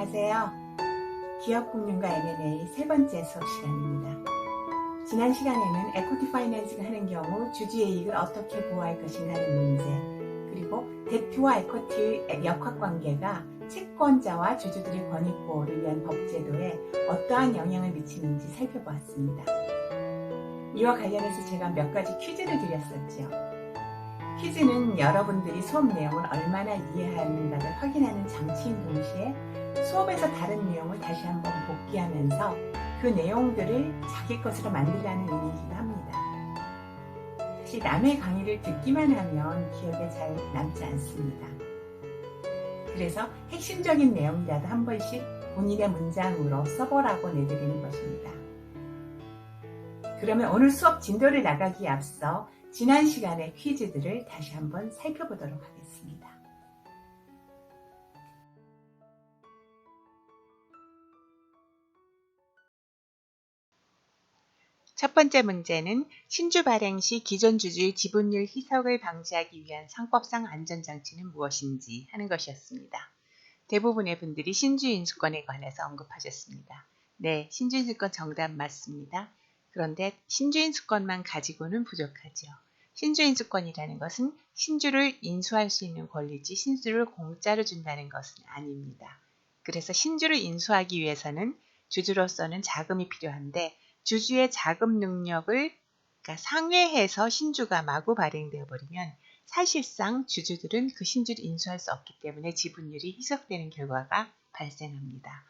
안녕하세요. 기업금융과 M&A 세 번째 수업 시간입니다. 지난 시간에는 에쿼티 파이낸싱을 하는 경우 주주의 이익을 어떻게 보호할 것인가 하는 문제, 그리고 데트와 에쿼티의 역학관계가 채권자와 주주들의 권익보호를 위한 법제도에 어떠한 영향을 미치는지 살펴보았습니다. 이와 관련해서 제가 몇 가지 퀴즈를 드렸었죠. 퀴즈는 여러분들이 수업 내용을 얼마나 이해하는가를 확인하는 장치인 동시에 수업에서 다른 내용을 다시 한번 복기하면서 그 내용들을 자기 것으로 만들라는 의미이기도 합니다. 사실 남의 강의를 듣기만 하면 기억에 잘 남지 않습니다. 그래서 핵심적인 내용이라도 한 번씩 본인의 문장으로 써보라고 내드리는 것입니다. 그러면 오늘 수업 진도를 나가기에 앞서 지난 시간의 퀴즈들을 다시 한번 살펴보도록 하겠습니다. 첫 번째 문제는 신주 발행 시 기존 주주의 지분율 희석을 방지하기 위한 상법상 안전장치는 무엇인지 하는 것이었습니다. 대부분의 분들이 신주인수권에 관해서 언급하셨습니다. 네, 신주인수권 정답 맞습니다. 그런데 신주인수권만 가지고는 부족하죠. 신주인수권이라는 것은 신주를 인수할 수 있는 권리지 신주를 공짜로 준다는 것은 아닙니다. 그래서 신주를 인수하기 위해서는 주주로서는 자금이 필요한데 주주의 자금 능력을 상회해서 신주가 마구 발행되어 버리면 사실상 주주들은 그 신주를 인수할 수 없기 때문에 지분율이 희석되는 결과가 발생합니다.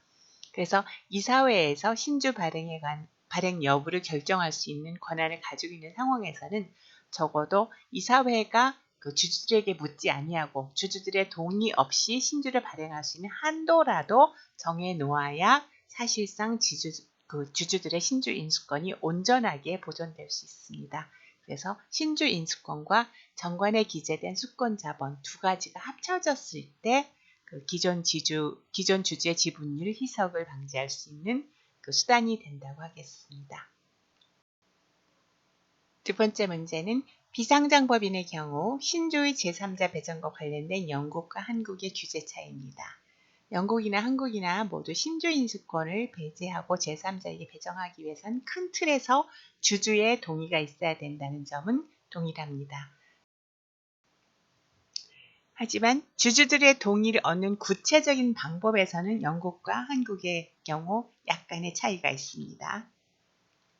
그래서 이사회에서 신주 발행 여부를 결정할 수 있는 권한을 가지고 있는 상황에서는 적어도 이사회가 그 주주들에게 묻지 아니하고 주주들의 동의 없이 신주를 발행할 수 있는 한도라도 정해 놓아야 사실상 주주들의 신주 인수권이 온전하게 보존될 수 있습니다. 그래서 신주 인수권과 정관에 기재된 수권자본 두 가지가 합쳐졌을 때 그 기존 주주의 지분율 희석을 방지할 수 있는 그 수단이 된다고 하겠습니다. 두 번째 문제는 비상장법인의 경우 신주의 제3자 배정과 관련된 영국과 한국의 규제 차이입니다. 영국이나 한국이나 모두 신주 인수권을 배제하고 제3자에게 배정하기 위해선 큰 틀에서 주주의 동의가 있어야 된다는 점은 동일합니다. 하지만 주주들의 동의를 얻는 구체적인 방법에서는 영국과 한국의 경우 약간의 차이가 있습니다.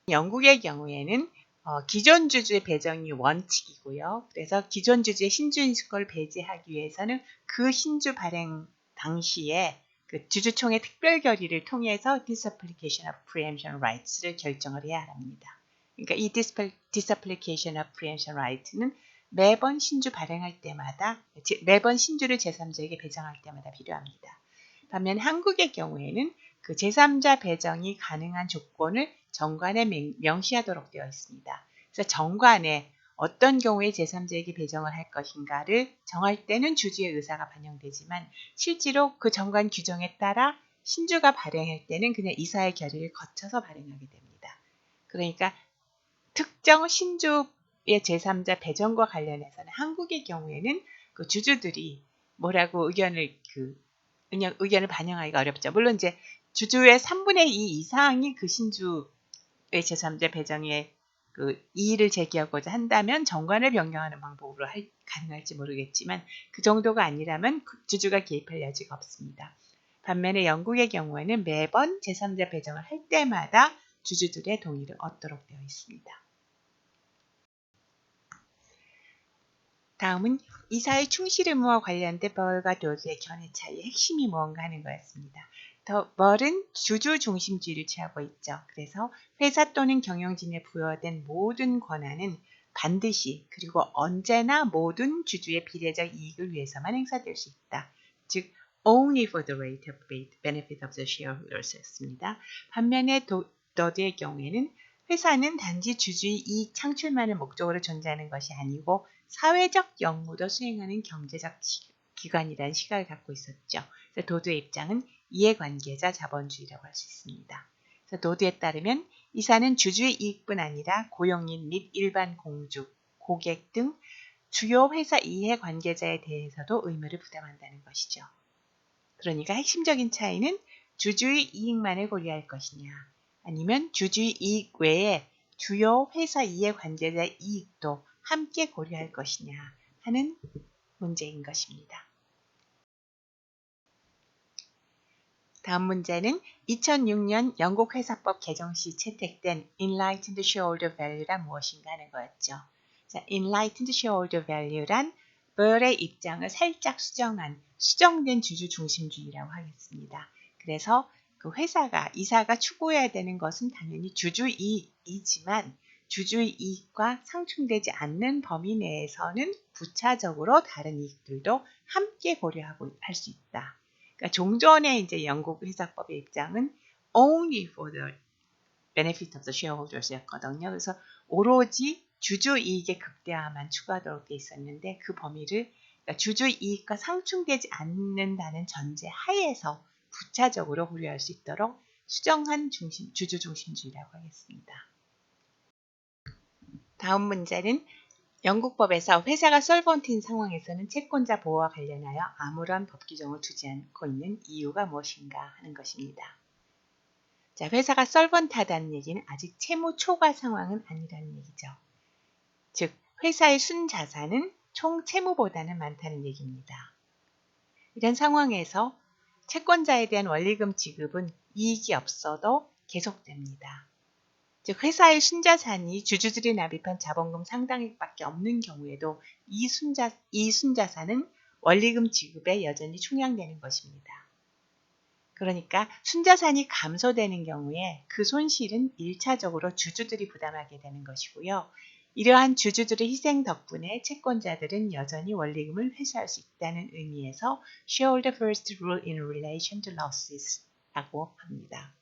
영국의 경우에는 기존 주주의 배정이 원칙이고요. 그래서 기존 주주의 신주 인수권을 배제하기 위해서는 그 신주 발행 당시에 그 주주총회 특별 결의를 통해서 Disapplication of Preemption Rights를 결정을 해야 합니다. 그러니까 이 Disapplication of Preemption Rights는 매번 신주 발행할 때마다 매번 신주를 제3자에게 배정할 때마다 필요합니다. 반면 한국의 경우에는 그 제3자 배정이 가능한 조건을 정관에 명시하도록 되어 있습니다. 그래서 정관에 어떤 경우에 제3자에게 배정을 할 것인가를 정할 때는 주주의 의사가 반영되지만 실제로 그 정관 규정에 따라 신주가 발행할 때는 그냥 이사의 결의를 거쳐서 발행하게 됩니다. 그러니까 특정 신주의 제3자 배정과 관련해서는 한국의 경우에는 그 주주들이 뭐라고 의견을 반영하기가 어렵죠. 물론 이제 주주의 3분의 2 이상이 그 신주의 제3자 배정에 그 이의를 제기하고자 한다면 정관을 변경하는 방법으로 가능할지 모르겠지만 그 정도가 아니라면 주주가 개입할 여지가 없습니다. 반면에 영국의 경우에는 매번 제3자 배정을 할 때마다 주주들의 동의를 얻도록 되어 있습니다. 다음은 이사의 충실 의무와 관련된 벌과 도주의 견해 차이의 핵심이 무언가 하는 거였습니다. 벌은 주주 중심주의를 취하고 있죠. 그래서 회사 또는 경영진에 부여된 모든 권한은 반드시 그리고 언제나 모든 주주의 비례적 이익을 위해서만 행사될 수 있다. 즉 only for the rate of benefit of the shareholders 였습니다. 반면에 도드의 경우에는 회사는 단지 주주의 이익 창출만을 목적으로 존재하는 것이 아니고 사회적 역무도 수행하는 경제적 기관이라는 시각을 갖고 있었죠. 그래서 도드의 입장은 이해관계자 자본주의라고 할 수 있습니다. 그래서 도드에 따르면 이사는 주주의 이익뿐 아니라 고용인 및 일반 공주, 고객 등 주요 회사 이해관계자에 대해서도 의무를 부담한다는 것이죠. 그러니까 핵심적인 차이는 주주의 이익만을 고려할 것이냐, 아니면 주주의 이익 외에 주요 회사 이해관계자 이익도 함께 고려할 것이냐 하는 문제인 것입니다. 다음 문제는 2006년 영국 회사법 개정 시 채택된 Enlightened Shareholder Value란 무엇인가 하는 거였죠. 자, Enlightened Shareholder Value란 벌의 입장을 살짝 수정된 주주 중심주의라고 하겠습니다. 그래서 그 이사가 추구해야 되는 것은 당연히 주주 이익이지만 주주의 이익과 상충되지 않는 범위 내에서는 부차적으로 다른 이익들도 함께 고려하고 할 수 있다. 그러니까 종전의 이제 영국 회사법의 입장은 only for the benefit of the shareholders였거든요. 그래서 오로지 주주 이익의 극대화만 추구하도록 돼 있었는데 그 범위를 그러니까 주주 이익과 상충되지 않는다는 전제 하에서 부차적으로 고려할 수 있도록 수정한 주주 중심주의라고 하겠습니다. 다음 문제는 영국법에서 회사가 솔번트인 상황에서는 채권자 보호와 관련하여 아무런 법 규정을 두지 않고 있는 이유가 무엇인가 하는 것입니다. 자, 회사가 솔번트하다는 얘기는 아직 채무 초과 상황은 아니라는 얘기죠. 즉, 회사의 순자산은 총 채무보다는 많다는 얘기입니다. 이런 상황에서 채권자에 대한 원리금 지급은 이익이 없어도 계속됩니다. 즉 회사의 순자산이 주주들이 납입한 자본금 상당액밖에 없는 경우에도 이 순자산은 원리금 지급에 여전히 충당되는 것입니다. 그러니까 순자산이 감소되는 경우에 그 손실은 1차적으로 주주들이 부담하게 되는 것이고요. 이러한 주주들의 희생 덕분에 채권자들은 여전히 원리금을 회수할 수 있다는 의미에서 Shareholder First Rule in Relation to Losses 라고 합니다.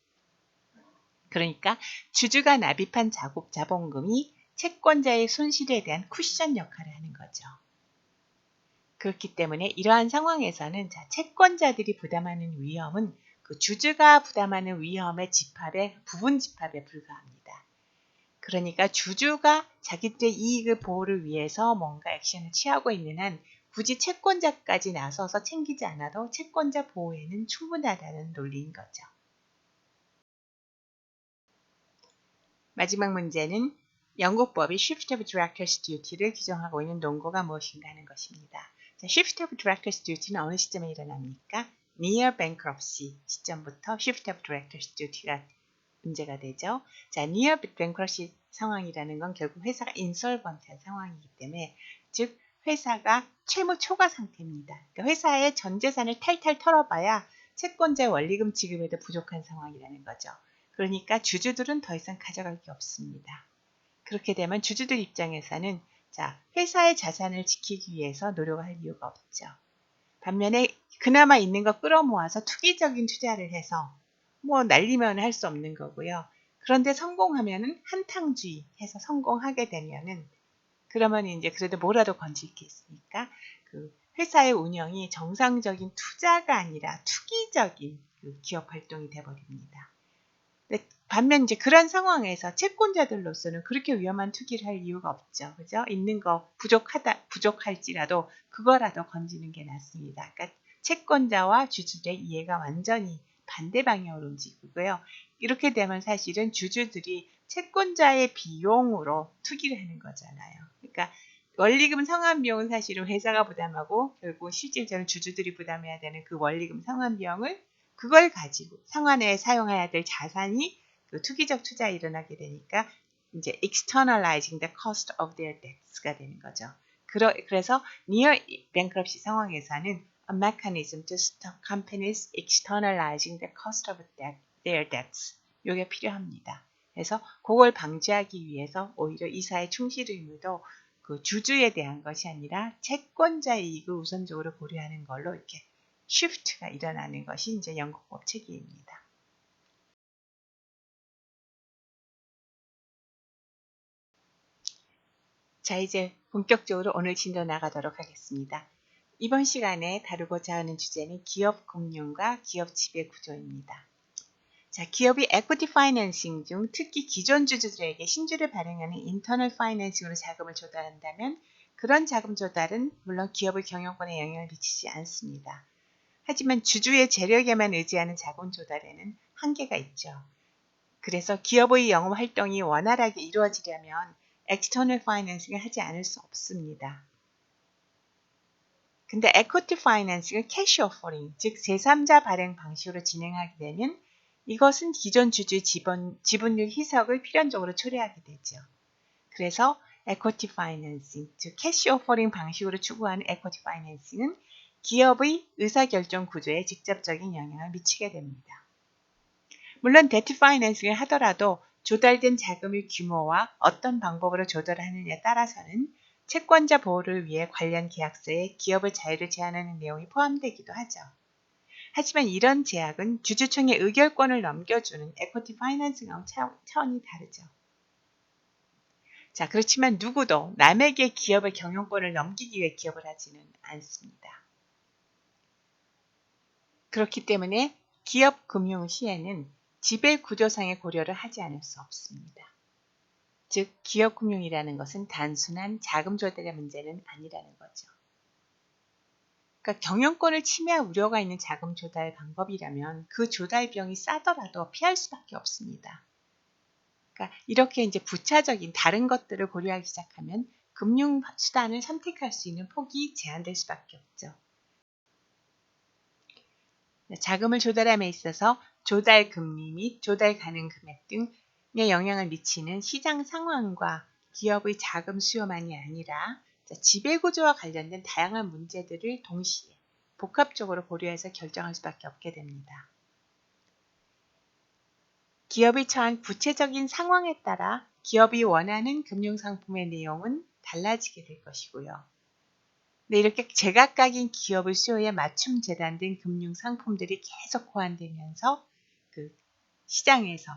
그러니까 주주가 납입한 자본금이 채권자의 손실에 대한 쿠션 역할을 하는 거죠. 그렇기 때문에 이러한 상황에서는 채권자들이 부담하는 위험은 그 주주가 부담하는 위험의 부분 집합에 불과합니다. 그러니까 주주가 자기들의 이익을 보호를 위해서 뭔가 액션을 취하고 있는 한 굳이 채권자까지 나서서 챙기지 않아도 채권자 보호에는 충분하다는 논리인 거죠. 마지막 문제는 영국법이 Shift of Directors Duty를 규정하고 있는 논거가 무엇인가 하는 것입니다. 자, Shift of Directors Duty는 어느 시점에 일어납니까? Near Bankruptcy 시점부터 Shift of Directors Duty가 문제가 되죠. 자, Near Bankruptcy 상황이라는 건 결국 회사가 insolvent한 상황이기 때문에 즉 회사가 채무 초과 상태입니다. 그러니까 회사의 전 재산을 탈탈 털어봐야 채권자의 원리금 지급에도 부족한 상황이라는 거죠. 그러니까 주주들은 더 이상 가져갈 게 없습니다. 그렇게 되면 주주들 입장에서는 회사의 자산을 지키기 위해서 노력을 할 이유가 없죠. 반면에 그나마 있는 거 끌어모아서 투기적인 투자를 해서 날리면 할 수 없는 거고요. 그런데 성공하면은 한탕주의 해서 성공하게 되면은 그러면 이제 그래도 뭐라도 건질 게 있으니까 그 회사의 운영이 정상적인 투자가 아니라 투기적인 그 기업 활동이 돼버립니다. 반면 이제 그런 상황에서 채권자들로서는 그렇게 위험한 투기를 할 이유가 없죠. 그죠? 있는 거 부족할지라도 그거라도 건지는 게 낫습니다. 그러니까 채권자와 주주들의 이해가 완전히 반대 방향으로 움직이고요. 이렇게 되면 사실은 주주들이 채권자의 비용으로 투기를 하는 거잖아요. 그러니까 원리금 상환 비용은 사실은 회사가 부담하고 결국 실질적으로 주주들이 부담해야 되는 그 원리금 상환 비용을 그걸 가지고 상환에 사용해야 될 자산이 그 투기적 투자에 일어나게 되니까 이제 externalizing the cost of their debts가 되는 거죠. 그래서 near bankruptcy 상황에서는 a mechanism to stop companies externalizing the cost of their debts 이게 필요합니다. 그래서 그걸 방지하기 위해서 오히려 이사의 충실 의무도 그 주주에 대한 것이 아니라 채권자의 이익을 우선적으로 고려하는 걸로 이렇게 shift가 일어나는 것이 이제 영국법 체계입니다. 자, 이제 본격적으로 오늘 진도 나가도록 하겠습니다. 이번 시간에 다루고자 하는 주제는 기업 금융과 기업 지배 구조입니다. 자, 기업이 equity financing 중 특히 기존 주주들에게 신주를 발행하는 internal financing으로 자금을 조달한다면 그런 자금 조달은 물론 기업의 경영권에 영향을 미치지 않습니다. 하지만 주주의 재력에만 의지하는 자금 조달에는 한계가 있죠. 그래서 기업의 영업 활동이 원활하게 이루어지려면 external financing을 하지 않을 수 없습니다. 근데 equity financing을 cash offering, 즉 제3자 발행 방식으로 진행하게 되면 이것은 기존 주주의 지분율 희석을 필연적으로 초래하게 되죠. 그래서 equity financing, 즉 cash offering 방식으로 추구하는 equity financing은 기업의 의사결정 구조에 직접적인 영향을 미치게 됩니다. 물론 debt financing을 하더라도 조달된 자금의 규모와 어떤 방법으로 조달하느냐에 따라서는 채권자 보호를 위해 관련 계약서에 기업의 자유를 제한하는 내용이 포함되기도 하죠. 하지만 이런 제약은 주주총회 의결권을 넘겨주는 equity financing하고 차원이 다르죠. 자, 그렇지만 누구도 남에게 기업의 경영권을 넘기기 위해 기업을 하지는 않습니다. 그렇기 때문에 기업 금융 시에는 지배 구조상의 고려를 하지 않을 수 없습니다. 즉, 기업 금융이라는 것은 단순한 자금 조달의 문제는 아니라는 거죠. 그러니까 경영권을 침해할 우려가 있는 자금 조달 방법이라면 그 조달 비용이 싸더라도 피할 수밖에 없습니다. 그러니까 이렇게 이제 부차적인 다른 것들을 고려하기 시작하면 금융 수단을 선택할 수 있는 폭이 제한될 수밖에 없죠. 자금을 조달함에 있어서 조달 금리 및 조달 가능 금액 등에 영향을 미치는 시장 상황과 기업의 자금 수요만이 아니라 지배구조와 관련된 다양한 문제들을 동시에 복합적으로 고려해서 결정할 수밖에 없게 됩니다. 기업이 처한 구체적인 상황에 따라 기업이 원하는 금융상품의 내용은 달라지게 될 것이고요. 네, 이렇게 제각각인 기업의 수요에 맞춤 재단된 금융상품들이 계속 호환되면서 그 시장에서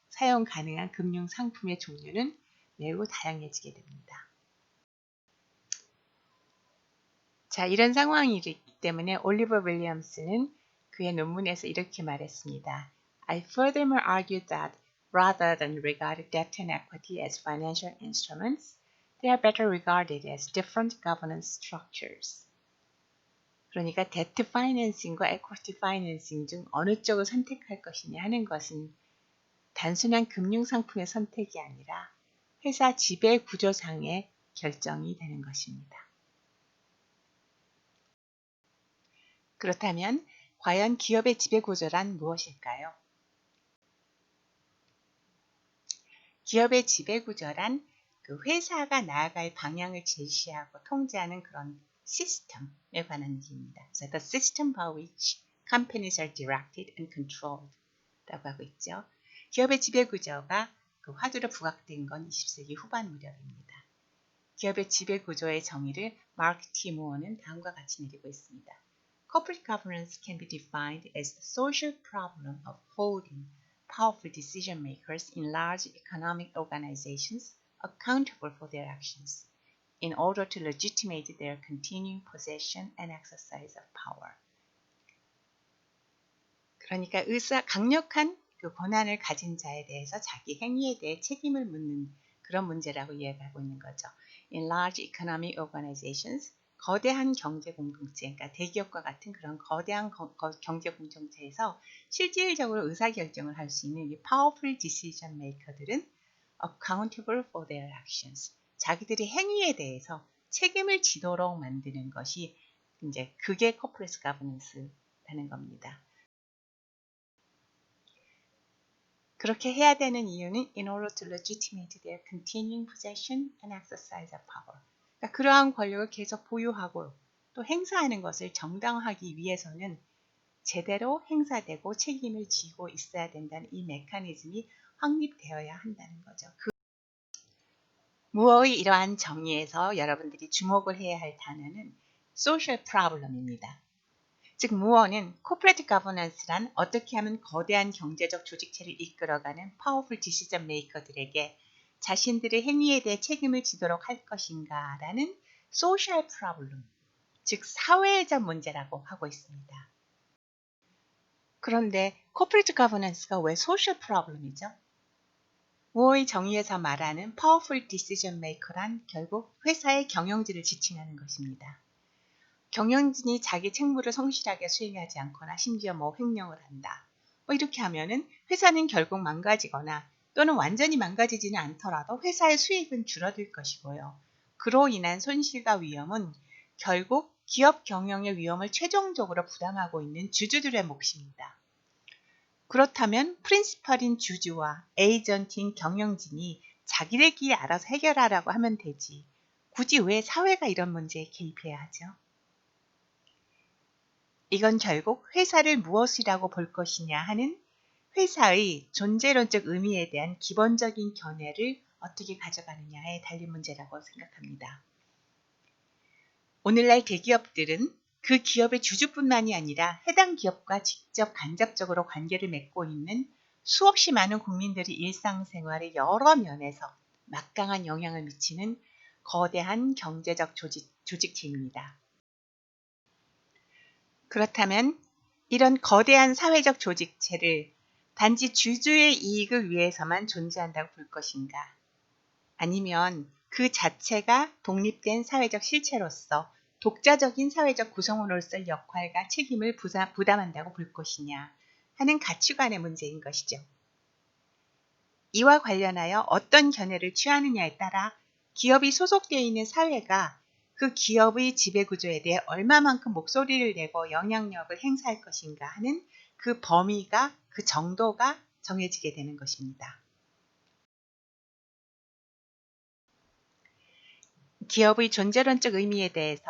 사용 가능한 금융상품의 종류는 매우 다양해지게 됩니다. 자, 이런 상황이기 때문에 올리버 윌리엄스는 그의 논문에서 이렇게 말했습니다. I furthermore argue that rather than regard debt and equity as financial instruments, they are better regarded as different governance structures. 그러니까 debt financing과 equity financing 중 어느 쪽을 선택할 것이냐 하는 것은 단순한 금융상품의 선택이 아니라 회사 지배 구조상의 결정이 되는 것입니다. 그렇다면 과연 기업의 지배 구조란 무엇일까요? 기업의 지배 구조란 그 회사가 나아갈 방향을 제시하고 통제하는 그런 시스템에 관한 얘기입니다. 그래서 the system by which companies are directed and controlled 라고 하고 있죠. 기업의 지배 구조가 그 화두로 부각된 건 20세기 후반 무렵입니다. 기업의 지배 구조의 정의를 마크 T. 무어는 다음과 같이 내리고 있습니다. Corporate governance can be defined as the social problem of holding powerful decision makers in large economic organizations accountable for their actions in order to legitimate their continuing possession and exercise of power. 그러니까 강력한 그 권한을 가진 자에 대해서 자기 행위에 대해 책임을 묻는 그런 문제라고 이해하고 있는 거죠. In large economic organizations, 거대한 경제 공동체, 그러니까 대기업과 같은 그런 거대한 경제 공동체에서 실질적으로 의사결정을 할 수 있는 이 powerful decision maker들은 accountable for their actions, 자기들의 행위에 대해서 책임을 지도록 만드는 것이 이제 그게 corporate governance라는 겁니다. 그렇게 해야 되는 이유는 in order to legitimate their continuing possession and exercise of power. 그러니까 그러한 권력을 계속 보유하고 또 행사하는 것을 정당화하기 위해서는 제대로 행사되고 책임을 지고 있어야 된다는 이 메커니즘이 확립되어야 한다는 거죠. 무어의 이러한 정의에서 여러분들이 주목을 해야 할 단어는 social problem입니다. 즉 무어는 corporate governance란 어떻게 하면 거대한 경제적 조직체를 이끌어가는 powerful decision maker들에게 자신들의 행위에 대해 책임을 지도록 할 것인가 라는 social problem, 즉 사회적 문제라고 하고 있습니다. 그런데 corporate governance가 왜 social problem이죠? 무어의 정의에서 말하는 powerful decision maker란 결국 회사의 경영지를 지칭하는 것입니다. 경영진이 자기 책무를 성실하게 수행하지 않거나 심지어 횡령을 한다. 이렇게 하면은 회사는 결국 망가지거나 또는 완전히 망가지지는 않더라도 회사의 수익은 줄어들 것이고요. 그로 인한 손실과 위험은 결국 기업 경영의 위험을 최종적으로 부담하고 있는 주주들의 몫입니다. 그렇다면 프린시펄인 주주와 에이전트인 경영진이 자기들끼리 알아서 해결하라고 하면 되지. 굳이 왜 사회가 이런 문제에 개입해야 하죠? 이건 결국 회사를 무엇이라고 볼 것이냐 하는 회사의 존재론적 의미에 대한 기본적인 견해를 어떻게 가져가느냐에 달린 문제라고 생각합니다. 오늘날 대기업들은 그 기업의 주주뿐만이 아니라 해당 기업과 직접 간접적으로 관계를 맺고 있는 수없이 많은 국민들의 일상생활의 여러 면에서 막강한 영향을 미치는 거대한 경제적 조직체입니다. 그렇다면 이런 거대한 사회적 조직체를 단지 주주의 이익을 위해서만 존재한다고 볼 것인가? 아니면 그 자체가 독립된 사회적 실체로서 독자적인 사회적 구성원으로서의 역할과 책임을 부담한다고 볼 것이냐 하는 가치관의 문제인 것이죠. 이와 관련하여 어떤 견해를 취하느냐에 따라 기업이 소속되어 있는 사회가 그 기업의 지배구조에 대해 얼마만큼 목소리를 내고 영향력을 행사할 것인가 하는 그 범위가, 그 정도가 정해지게 되는 것입니다. 기업의 존재론적 의미에 대해서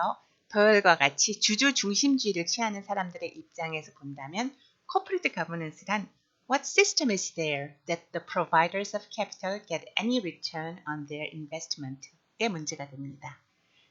도열과 같이 주주 중심주의를 취하는 사람들의 입장에서 본다면 corporate governance란 What system is there that the providers of capital get any return on their investment의 문제가 됩니다.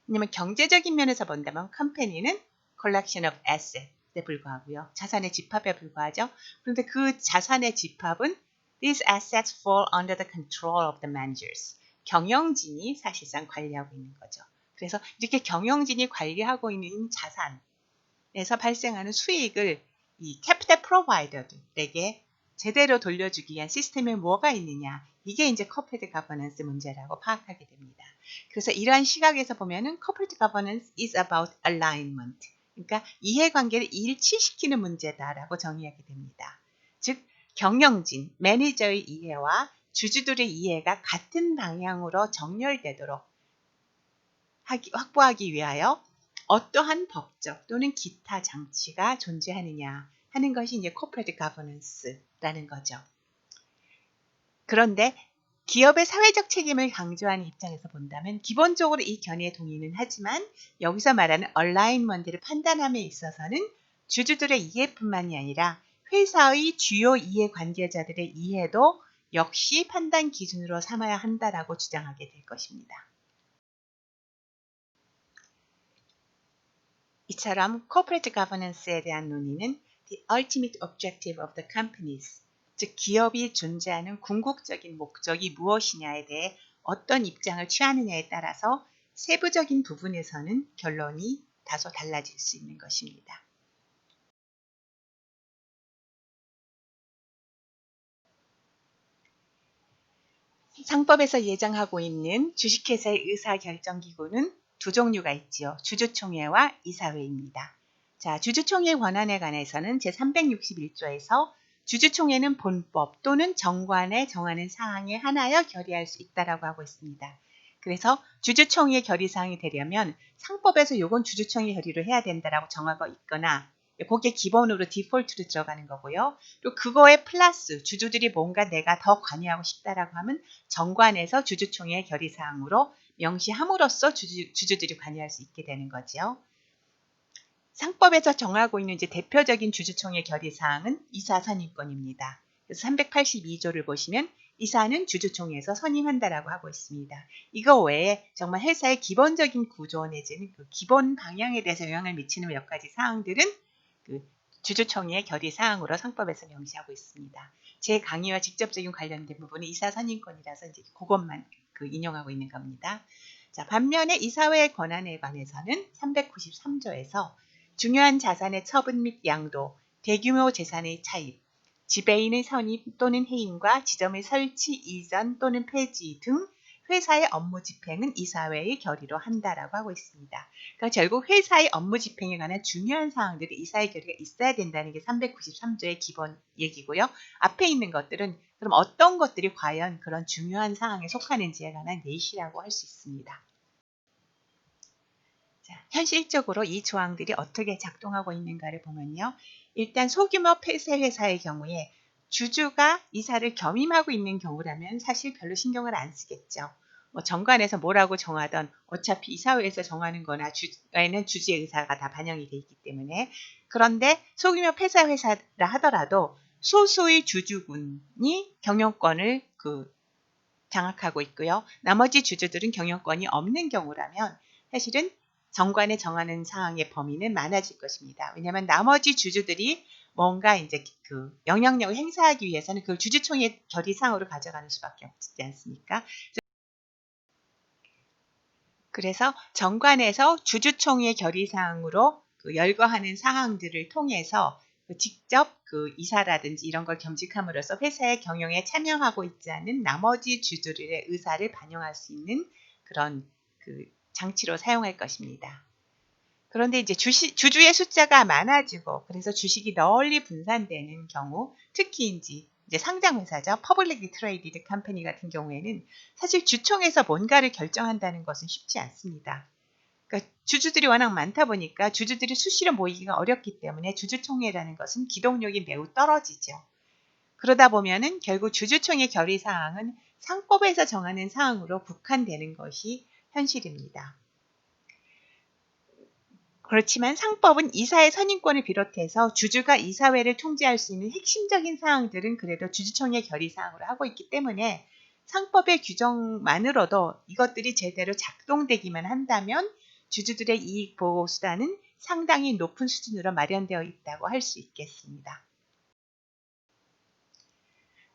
왜냐하면 경제적인 면에서 본다면 컴퍼니는 collection of assets에 불과하고요. 자산의 집합에 불과하죠. 그런데 그 자산의 집합은 these assets fall under the control of the managers. 경영진이 사실상 관리하고 있는 거죠. 그래서 이렇게 경영진이 관리하고 있는 자산에서 발생하는 수익을 이 캐피탈 프로바이더들에게 제대로 돌려주기 위한 시스템에 뭐가 있느냐. 이게 이제 corporate governance 문제라고 파악하게 됩니다. 그래서 이러한 시각에서 보면은 corporate governance is about alignment. 그러니까 이해관계를 일치시키는 문제다라고 정의하게 됩니다. 즉 경영진, 매니저의 이해와 주주들의 이해가 같은 방향으로 정렬되도록 확보하기 위하여 어떠한 법적 또는 기타 장치가 존재하느냐 하는 것이 이제 corporate governance라는 거죠. 그런데 기업의 사회적 책임을 강조하는 입장에서 본다면 기본적으로 이 견해에 동의는 하지만 여기서 말하는 alignment를 판단함에 있어서는 주주들의 이해뿐만이 아니라 회사의 주요 이해 관계자들의 이해도 역시 판단 기준으로 삼아야 한다라고 주장하게 될 것입니다. 이처럼 corporate governance에 대한 논의는 the ultimate objective of the companies, 즉 기업이 존재하는 궁극적인 목적이 무엇이냐에 대해 어떤 입장을 취하느냐에 따라서 세부적인 부분에서는 결론이 다소 달라질 수 있는 것입니다. 상법에서 예정하고 있는 주식회사의 의사결정기구는 두 종류가 있지요. 주주총회와 이사회입니다. 자, 주주총회 권한에 관해서는 제361조에서 주주총회는 본법 또는 정관에 정하는 사항에 한하여 결의할 수 있다라고 하고 있습니다. 그래서 주주총회 결의사항이 되려면 상법에서 요건 주주총회 결의로 해야 된다라고 정하고 있거나 그게 기본으로 디폴트로 들어가는 거고요. 또 그거에 플러스 주주들이 뭔가 내가 더 관여하고 싶다라고 하면 정관에서 주주총회 결의사항으로 명시함으로써 주주들이 관여할 수 있게 되는 거죠. 상법에서 정하고 있는 이제 대표적인 주주총회 결의사항은 이사 선임권입니다. 그래서 382조를 보시면 이사는 주주총회에서 선임한다라고 하고 있습니다. 이거 외에 정말 회사의 기본적인 구조 내지는 그 기본 방향에 대해서 영향을 미치는 몇 가지 사항들은 그 주주총회 결의사항으로 상법에서 명시하고 있습니다. 제 강의와 직접적인 관련된 부분은 이사 선임권이라서 이제 그것만 인용하고 있는 겁니다. 자, 반면에 이사회의 권한에 관해서는 393조에서 중요한 자산의 처분 및 양도, 대규모 재산의 차입, 지배인의 선임 또는 해임과 지점의 설치, 이전 또는 폐지 등 회사의 업무 집행은 이사회의 결의로 한다라고 하고 있습니다. 그러니까 결국 회사의 업무 집행에 관한 중요한 사항들이 이사회 결의가 있어야 된다는 게 393조의 기본 얘기고요. 앞에 있는 것들은 그럼 어떤 것들이 과연 그런 중요한 사항에 속하는지에 관한 예시라고 할 수 있습니다. 자, 현실적으로 이 조항들이 어떻게 작동하고 있는가를 보면요. 일단 소규모 폐쇄 회사의 경우에 주주가 이사를 겸임하고 있는 경우라면 사실 별로 신경을 안 쓰겠죠. 뭐 정관에서 뭐라고 정하던 어차피 이사회에서 정하는 거나 주에는 주주의 의사가 다 반영이 돼 있기 때문에. 그런데 소규모 폐쇄 회사라 하더라도 소수의 주주군이 경영권을 장악하고 있고요. 나머지 주주들은 경영권이 없는 경우라면 사실은 정관에 정하는 사항의 범위는 많아질 것입니다. 왜냐하면 나머지 주주들이 뭔가 이제 영향력을 행사하기 위해서는 그걸 주주총회 결의사항으로 가져가는 수밖에 없지 않습니까? 그래서 정관에서 주주총회 결의사항으로 열거하는 사항들을 통해서 직접 이사라든지 이런 걸 겸직함으로써 회사의 경영에 참여하고 있지 않은 나머지 주주들의 의사를 반영할 수 있는 그런 장치로 사용할 것입니다. 그런데 이제 주주의 숫자가 많아지고 그래서 주식이 널리 분산되는 경우, 특히 이제 상장회사죠. Publicly Traded Company 같은 경우에는 사실 주총에서 뭔가를 결정한다는 것은 쉽지 않습니다. 그러니까 주주들이 워낙 많다 보니까 주주들이 수시로 모이기가 어렵기 때문에 주주총회라는 것은 기동력이 매우 떨어지죠. 그러다 보면은 결국 주주총회 결의사항은 상법에서 정하는 사항으로 국한되는 것이 현실입니다. 그렇지만 상법은 이사의 선임권을 비롯해서 주주가 이사회를 통제할 수 있는 핵심적인 사항들은 그래도 주주총회 결의사항으로 하고 있기 때문에 상법의 규정만으로도 이것들이 제대로 작동되기만 한다면 주주들의 이익 보호 수단은 상당히 높은 수준으로 마련되어 있다고 할 수 있겠습니다.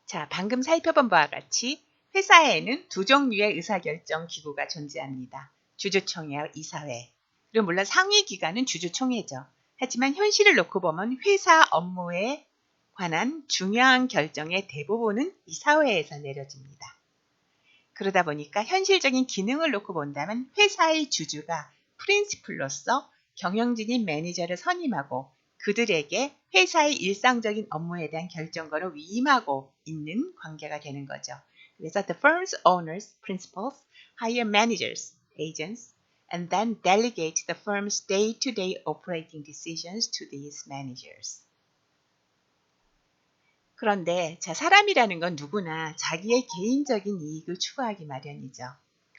자, 방금 살펴본 바와 같이 회사에는 두 종류의 의사결정 기구가 존재합니다. 주주총회와 이사회. 그리고 물론 상위 기관은 주주총회죠. 하지만 현실을 놓고 보면 회사 업무에 관한 중요한 결정의 대부분은 이사회에서 내려집니다. 그러다 보니까 현실적인 기능을 놓고 본다면 회사의 주주가 프린시플로서 경영진인 매니저를 선임하고 그들에게 회사의 일상적인 업무에 대한 결정권을 위임하고 있는 관계가 되는 거죠. 그래서 the firm's owners, principals, hire managers, agents, and then delegate the firm's day-to-day operating decisions to these managers. 그런데 사람이라는 건 누구나 자기의 개인적인 이익을 추구하기 마련이죠.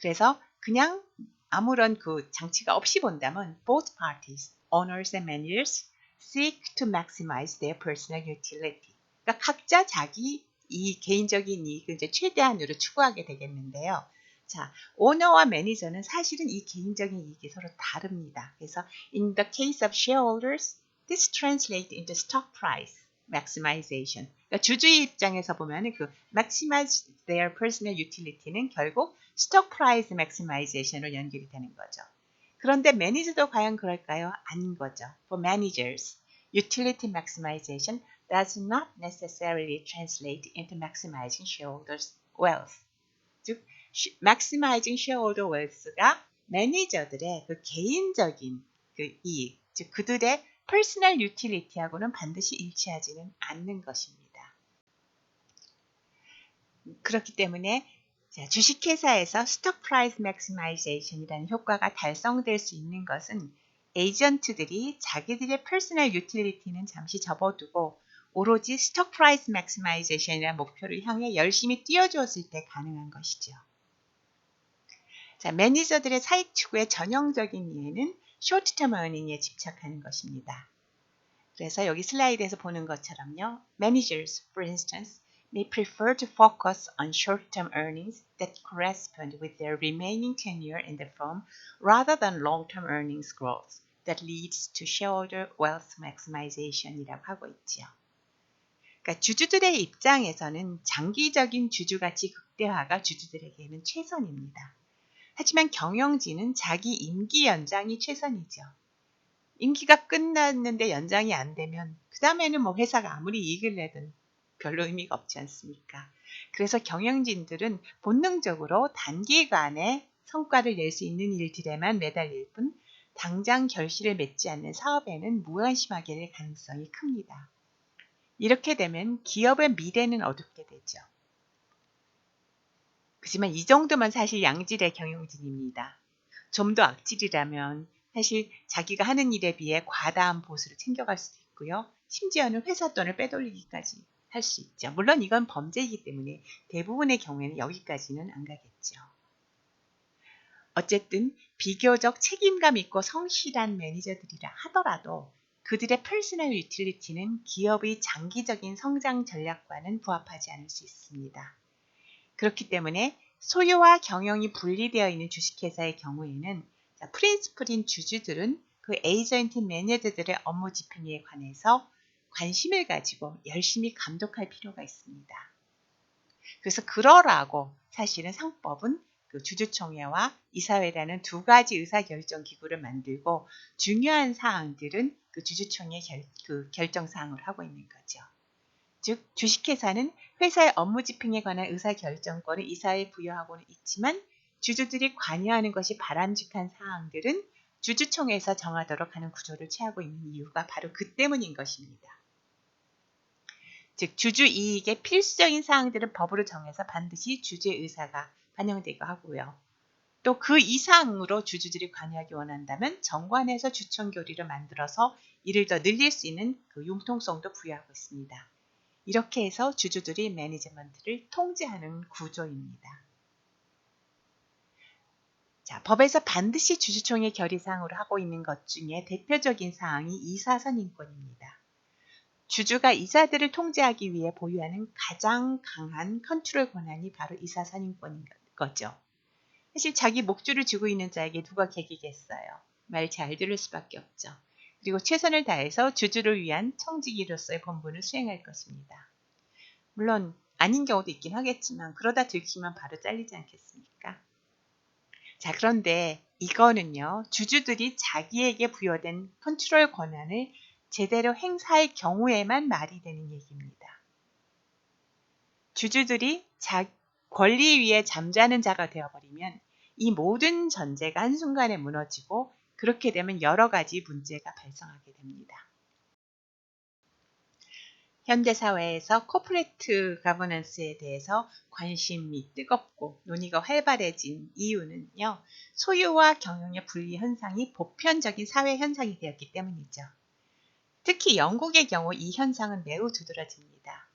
그래서 그냥 아무런 장치가 없이 본다면 both parties, owners and managers, seek to maximize their personal utility. 그러니까 각자 자기 개인적인 이익을 이제 최대한으로 추구하게 되겠는데요. 자, 오너와 매니저는 사실은 이 개인적인 이익이 서로 다릅니다. 그래서 in the case of shareholders, this translates into stock price maximization. 그러니까 주주의 입장에서 보면 maximize their personal utility는 결국 stock price maximization으로 연결이 되는 거죠. 그런데 매니저도 과연 그럴까요? 아닌 거죠. For managers, utility maximization does not necessarily translate into maximizing shareholders' wealth. 즉, maximizing shareholder wealth가 매니저들의 개인적인 이익, 즉 그들의 퍼스널 유틸리티하고는 반드시 일치하지는 않는 것입니다. 그렇기 때문에 주식회사에서 스톡 프라이스 맥시마이제이션이라는 효과가 달성될 수 있는 것은 에이전트들이 자기들의 퍼스널 유틸리티는 잠시 접어두고 오로지 스톡 프라이스 맥시마이제이션이라는 목표를 향해 열심히 뛰어주었을 때 가능한 것이죠. 자, 매니저들의 사익 추구의 전형적인 예는 short-term earning에 집착하는 것입니다. 그래서 여기 슬라이드에서 보는 것처럼요. Managers, for instance, may prefer to focus on short-term earnings that correspond with their remaining tenure in the firm rather than long-term earnings growth that leads to shareholder wealth maximization이라고 하고 있지요. 그러니까 주주들의 입장에서는 장기적인 주주가치 극대화가 주주들에게는 최선입니다. 하지만 경영진은 자기 임기 연장이 최선이죠. 임기가 끝났는데 연장이 안 되면 그 다음에는 회사가 아무리 이익을 내든 별로 의미가 없지 않습니까? 그래서 경영진들은 본능적으로 단기간에 성과를 낼 수 있는 일들에만 매달릴 뿐 당장 결실을 맺지 않는 사업에는 무관심하게 될 가능성이 큽니다. 이렇게 되면 기업의 미래는 어둡게 되죠. 하지만 이 정도면 사실 양질의 경영진입니다. 좀 더 악질이라면 사실 자기가 하는 일에 비해 과다한 보수를 챙겨갈 수도 있고요. 심지어는 회사 돈을 빼돌리기까지 할 수 있죠. 물론 이건 범죄이기 때문에 대부분의 경우에는 여기까지는 안 가겠죠. 어쨌든 비교적 책임감 있고 성실한 매니저들이라 하더라도 그들의 퍼스널 유틸리티는 기업의 장기적인 성장 전략과는 부합하지 않을 수 있습니다. 그렇기 때문에 소유와 경영이 분리되어 있는 주식회사의 경우에는 프린시플인 주주들은 그 에이전트 매니저들의 업무 집행에 관해서 관심을 가지고 열심히 감독할 필요가 있습니다. 그래서 그러라고 사실은 상법은 그 주주총회와 이사회라는 두 가지 의사결정기구를 만들고 중요한 사항들은 그 주주총회 결정사항을 하고 있는 거죠. 즉 주식회사는 회사의 업무 집행에 관한 의사결정권을 이사회에 부여하고는 있지만 주주들이 관여하는 것이 바람직한 사항들은 주주총회에서 정하도록 하는 구조를 취하고 있는 이유가 바로 그 때문인 것입니다. 즉 주주 이익의 필수적인 사항들은 법으로 정해서 반드시 주주의 의사가 반영되고 하고요. 또 그 이상으로 주주들이 관여하기 원한다면 정관에서 주총 교리를 만들어서 이를 더 늘릴 수 있는 그 융통성도 부여하고 있습니다. 이렇게 해서 주주들이 매니지먼트를 통제하는 구조입니다. 자, 법에서 반드시 주주총회 결의사항으로 하고 있는 것 중에 대표적인 사항이 이사선임권입니다. 주주가 이사들을 통제하기 위해 보유하는 가장 강한 컨트롤 권한이 바로 이사선임권인 거죠. 사실 자기 목줄을 쥐고 있는 자에게 누가 개기겠어요. 말 잘 들을 수밖에 없죠. 그리고 최선을 다해서 주주를 위한 청지기로서의 본분을 수행할 것입니다. 물론 아닌 경우도 있긴 하겠지만 그러다 들키면 바로 잘리지 않겠습니까? 자, 그런데 이거는요. 주주들이 자기에게 부여된 컨트롤 권한을 제대로 행사할 경우에만 말이 되는 얘기입니다. 주주들이 권리 위에 잠자는 자가 되어버리면 이 모든 전제가 한순간에 무너지고 그렇게 되면 여러 가지 문제가 발생하게 됩니다. 현대사회에서 코퍼레이트 가버넌스에 대해서 관심이 뜨겁고 논의가 활발해진 이유는요. 소유와 경영의 분리 현상이 보편적인 사회 현상이 되었기 때문이죠. 특히 영국의 경우 이 현상은 매우 두드러집니다.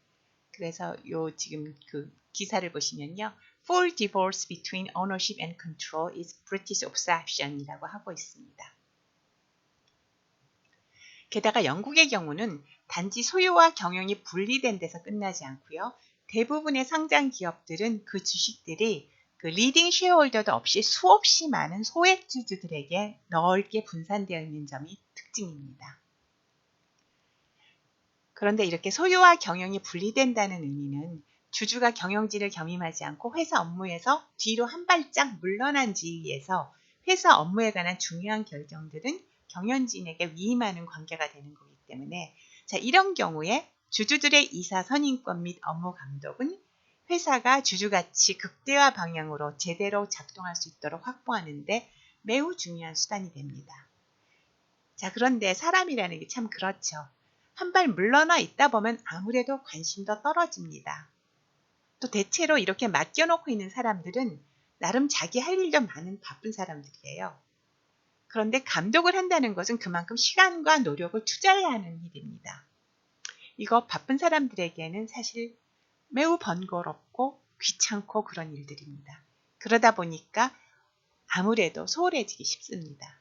그래서 지금 그 기사를 보시면요. Full divorce between ownership and control is British obsession이라고 하고 있습니다. 게다가 영국의 경우는 단지 소유와 경영이 분리된 데서 끝나지 않고요. 대부분의 상장 기업들은 그 주식들이 그 리딩 쉐어홀더도 없이 수없이 많은 소액주주들에게 넓게 분산되어 있는 점이 특징입니다. 그런데 이렇게 소유와 경영이 분리된다는 의미는 주주가 경영진을 겸임하지 않고 회사 업무에서 뒤로 한 발짝 물러난 지위에서 회사 업무에 관한 중요한 결정들은 경영진에게 위임하는 관계가 되는 거기 때문에 자, 이런 경우에 주주들의 이사 선임권 및 업무 감독은 회사가 주주가치 극대화 방향으로 제대로 작동할 수 있도록 확보하는 데 매우 중요한 수단이 됩니다. 자, 그런데 사람이라는 게 참 그렇죠. 한 발 물러나 있다 보면 아무래도 관심도 떨어집니다. 또 대체로 이렇게 맡겨놓고 있는 사람들은 나름 자기 할 일도 많은 바쁜 사람들이에요. 그런데 감독을 한다는 것은 그만큼 시간과 노력을 투자해야 하는 일입니다. 이거 바쁜 사람들에게는 사실 매우 번거롭고 귀찮고 그런 일들입니다. 그러다 보니까 아무래도 소홀해지기 쉽습니다.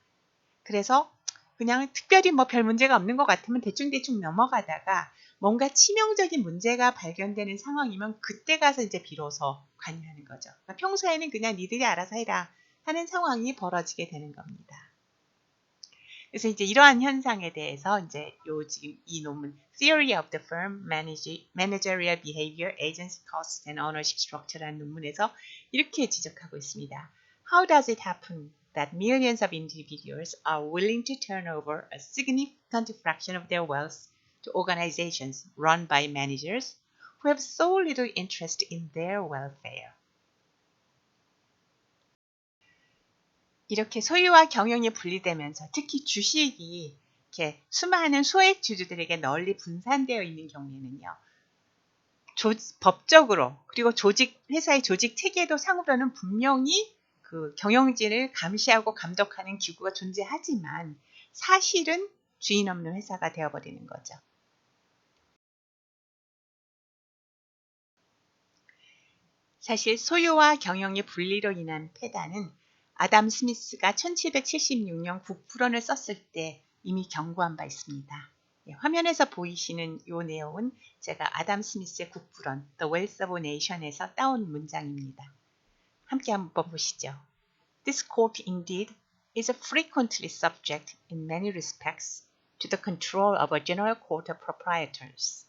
그래서 그냥 특별히 별 문제가 없는 것 같으면 대충 넘어가다가 뭔가 치명적인 문제가 발견되는 상황이면 그때 가서 이제 비로소 관여하는 거죠. 그러니까 평소에는 그냥 니들이 알아서 해라 하는 상황이 벌어지게 되는 겁니다. 그래서 이제 이러한 현상에 대해서 이제 지금 이 논문 Theory of the Firm, Managerial Behavior, Agency Costs and Ownership Structure라는 논문에서 이렇게 지적하고 있습니다. How does it happen that millions of individuals are willing to turn over a significant fraction of their wealth to organizations run by managers who have so little interest in their welfare. 이렇게 소유와 경영이 분리되면서 특히 주식이 이렇게 수많은 소액 주주들에게 널리 분산되어 있는 경우에는요. 법적으로 그리고 회사의 조직 체계도 상으로는 분명히 그 경영진을 감시하고 감독하는 기구가 존재하지만 사실은 주인 없는 회사가 되어버리는 거죠. 사실 소유와 경영의 분리로 인한 폐단은 아담 스미스가 1776년 국부론을 썼을 때 이미 경고한 바 있습니다. 화면에서 보이시는 이 내용은 제가 아담 스미스의 국부론 The Wealth of a Nation에서 따온 문장입니다. 함께 한번 보시죠. This court indeed is frequently subject in many respects to the control of a general court of proprietors.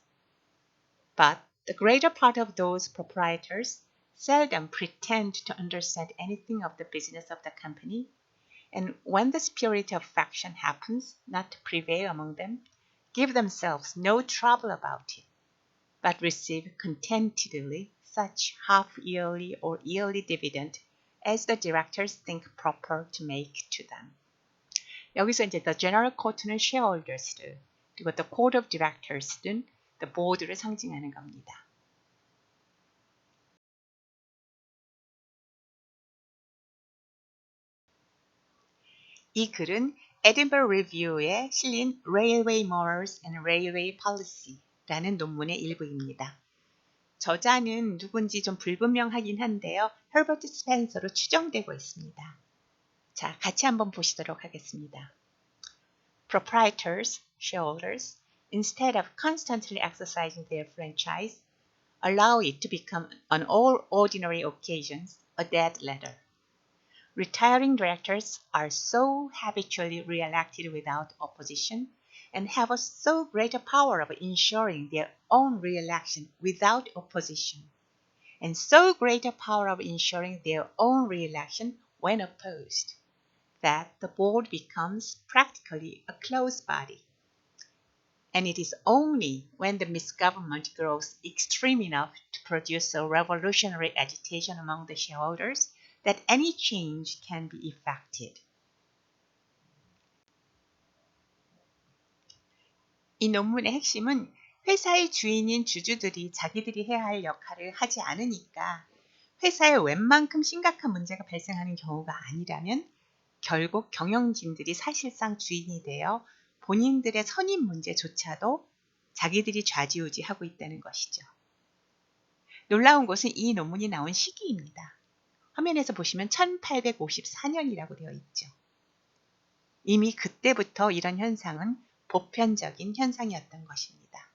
But the greater part of those proprietors seldom pretend to understand anything of the business of the company, and when the spirit of faction happens not to prevail among them, give themselves no trouble about it, but receive contentedly such half-yearly or yearly dividend as the directors think proper to make to them. 여기서 이제 the general court는 shareholders를, 그리고 the court of directors는 the board를 상징하는 겁니다. 이 글은 Edinburgh Review에 실린 Railway Morals and Railway Policy라는 논문의 일부입니다. 저자는 누군지 좀 불분명하긴 한데요. 헤버트 스펜서로 추정되고 있습니다. 자, 같이 한번 보시도록 하겠습니다. Proprietors, shareholders, instead of constantly exercising their franchise, allow it to become on all ordinary occasions a dead letter. Retiring directors are so habitually re-elected without opposition and have so great a power of ensuring their own re-election without opposition, and so great a power of ensuring their own re-election when opposed, that the board becomes practically a closed body. And it is only when the misgovernment grows extreme enough to produce a revolutionary agitation among the shareholders that any change can be effected. 이 논문의 핵심은 회사의 주인인 주주들이 자기들이 해야 할 역할을 하지 않으니까 회사에 웬만큼 심각한 문제가 발생하는 경우가 아니라면 결국 경영진들이 사실상 주인이 되어 본인들의 선임 문제조차도 자기들이 좌지우지하고 있다는 것이죠. 놀라운 것은 이 논문이 나온 시기입니다. 화면에서 보시면 1854년이라고 되어 있죠. 이미 그때부터 이런 현상은 보편적인 현상이었던 것입니다.